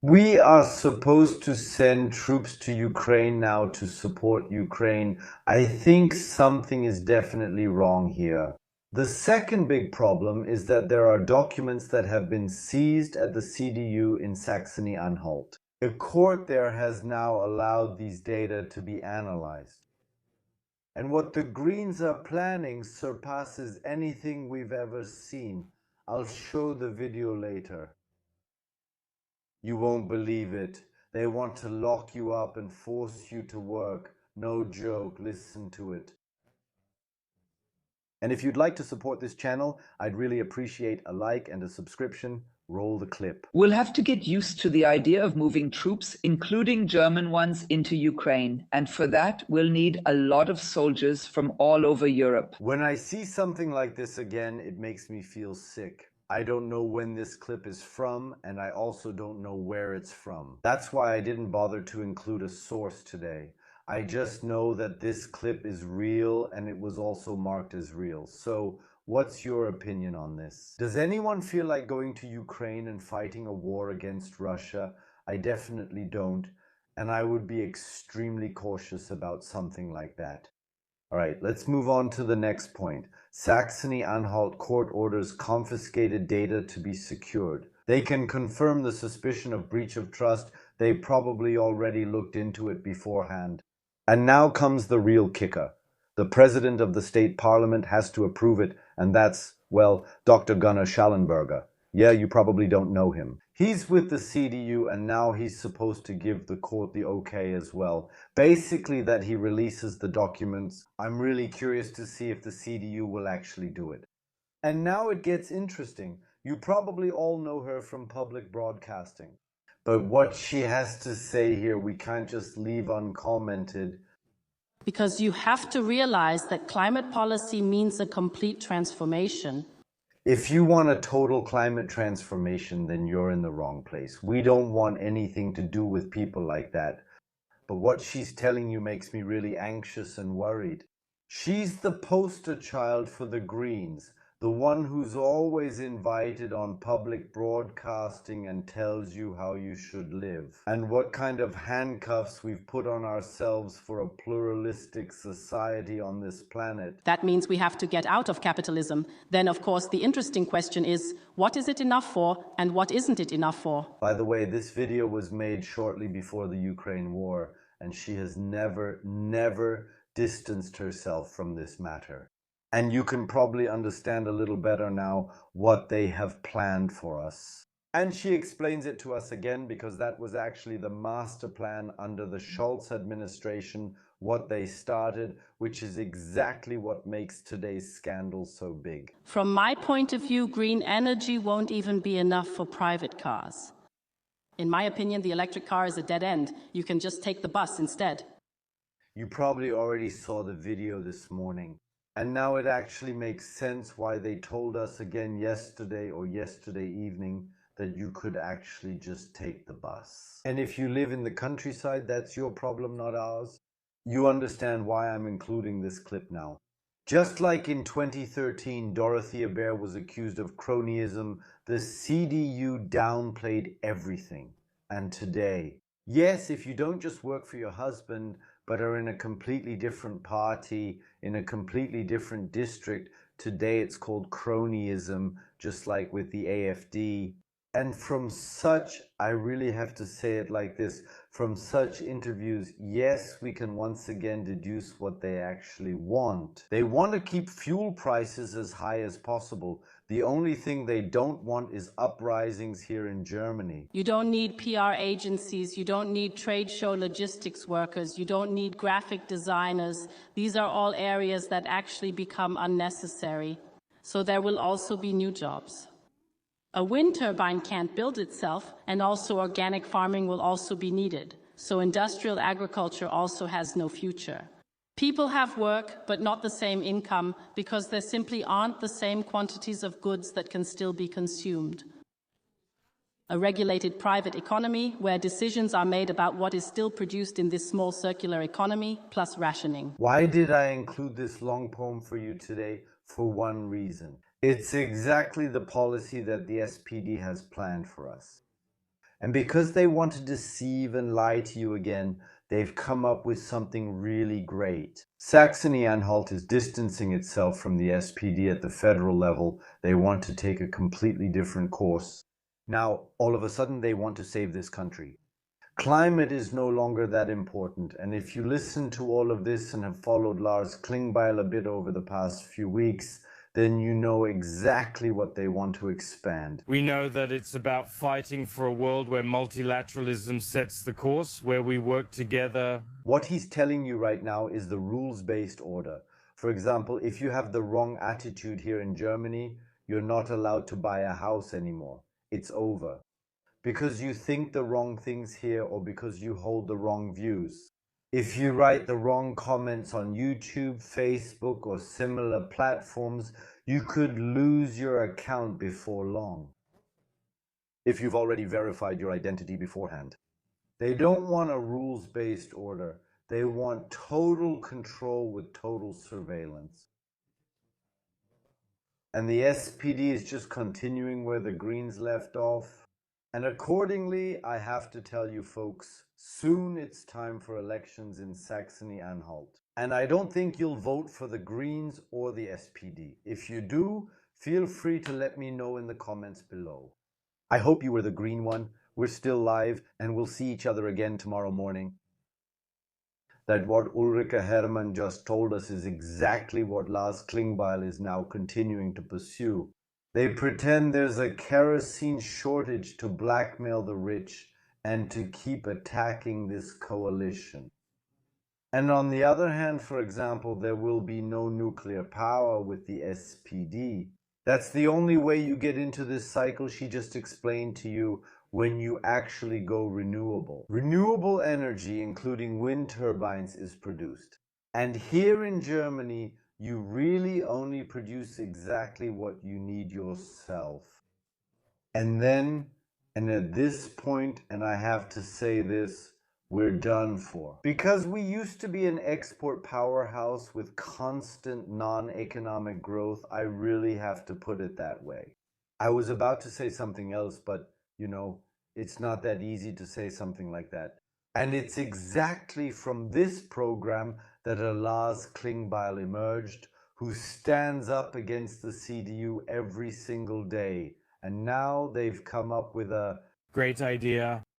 We are supposed to send troops to Ukraine now to support Ukraine. I think something is definitely wrong here. The second big problem is that there are documents that have been seized at the CDU in Saxony-Anhalt. A court there has now allowed these data to be analyzed. And what the Greens are planning surpasses anything we've ever seen. I'll show the video later. You won't believe it. They want to lock you up and force you to work. No joke, listen to it. And if you'd like to support this channel, I'd really appreciate a like and a subscription. Roll the clip. We'll have to get used to the idea of moving troops, including German ones, into Ukraine. And for that, we'll need a lot of soldiers from all over Europe. When I see something like this again, it makes me feel sick. I don't know when this clip is from, and I also don't know where it's from. That's why I didn't bother to include a source today. I just know that this clip is real and it was also marked as real. So, what's your opinion on this? Does anyone feel like going to Ukraine and fighting a war against Russia? I definitely don't, and I would be extremely cautious about something like that. All right, let's move on to the next point. Saxony-Anhalt court orders confiscated data to be secured. They can confirm the suspicion of breach of trust. They probably already looked into it beforehand. And now comes the real kicker. The president of the state parliament has to approve it, and that's, well, Dr. Gunnar Schallenberger. Yeah, you probably don't know him. He's with the CDU, and now he's supposed to give the court the okay as well. Basically that he releases the documents. I'm really curious to see if the CDU will actually do it. And now it gets interesting. You probably all know her from public broadcasting. But what she has to say here, we can't just leave uncommented. Because you have to realize that climate policy means a complete transformation. If you want a total climate transformation, then you're in the wrong place. We don't want anything to do with people like that. But what she's telling you makes me really anxious and worried. She's the poster child for the Greens, the one who's always invited on public broadcasting and tells you how you should live, and what kind of handcuffs we've put on ourselves for a pluralistic society on this planet. That means we have to get out of capitalism. Then, of course, the interesting question is, what is it enough for and what isn't it enough for? By the way, this video was made shortly before the Ukraine war, and she has never distanced herself from this matter. And you can probably understand a little better now what they have planned for us. And she explains it to us again because that was actually the master plan under the Scholz administration, what they started, which is exactly what makes today's scandal so big. From my point of view, green energy won't even be enough for private cars. In my opinion, the electric car is a dead end. You can just take the bus instead. You probably already saw the video this morning. And now it actually makes sense why they told us again yesterday or yesterday evening that you could actually just take the bus. And if you live in the countryside, that's your problem, not ours. You understand why I'm including this clip now. Just like in 2013, Dorothea Bear was accused of cronyism, the CDU downplayed everything. And today, yes, if you don't just work for your husband, but are in a completely different party, in a completely different district, today it's called cronyism, just like with the AFD. And from such, I really have to say it like this, from such interviews, yes, we can once again deduce what they actually want. They want to keep fuel prices as high as possible. The only thing they don't want is uprisings here in Germany. You don't need PR agencies, you don't need trade show logistics workers, you don't need graphic designers. These are all areas that actually become unnecessary. So there will also be new jobs. A wind turbine can't build itself, and also organic farming will also be needed. So industrial agriculture also has no future. People have work, but not the same income, because there simply aren't the same quantities of goods that can still be consumed. A regulated private economy where decisions are made about what is still produced in this small circular economy, plus rationing. Why did I include this long poem for you today? For one reason. It's exactly the policy that the SPD has planned for us. And because they want to deceive and lie to you again, they've come up with something really great. Saxony-Anhalt is distancing itself from the SPD at the federal level. They want to take a completely different course. Now, all of a sudden, they want to save this country. Climate is no longer that important, and if you listen to all of this and have followed Lars Klingbeil a bit over the past few weeks, then you know exactly what they want to expand. We know that it's about fighting for a world where multilateralism sets the course, where we work together. What he's telling you right now is the rules-based order. For example, if you have the wrong attitude here in Germany, you're not allowed to buy a house anymore. It's over. Because you think the wrong things here or because you hold the wrong views. If you write the wrong comments on YouTube, Facebook, or similar platforms, you could lose your account before long. If you've already verified your identity beforehand. They don't want a rules-based order. They want total control with total surveillance. And the SPD is just continuing where the Greens left off. And accordingly, I have to tell you folks, soon it's time for elections in Saxony-Anhalt. And I don't think you'll vote for the Greens or the SPD. If you do, feel free to let me know in the comments below. I hope you were the green one. We're still live, and we'll see each other again tomorrow morning. That what Ulrike Herrmann just told us is exactly what Lars Klingbeil is now continuing to pursue. They pretend there's a kerosene shortage to blackmail the rich and to keep attacking this coalition. And on the other hand, for example, there will be no nuclear power with the SPD. That's the only way you get into this cycle she just explained to you, when you actually go renewable. Renewable energy, including wind turbines, is produced. And here in Germany, you really only produce exactly what you need yourself. And then, and at this point, and I have to say this, we're done for. Because we used to be an export powerhouse with constant non-economic growth, I really have to put it that way. I was about to say something else, but you know, it's not that easy to say something like that. And it's exactly from this program that a Lars Klingbeil emerged, who stands up against the CDU every single day. And now they've come up with a Great idea.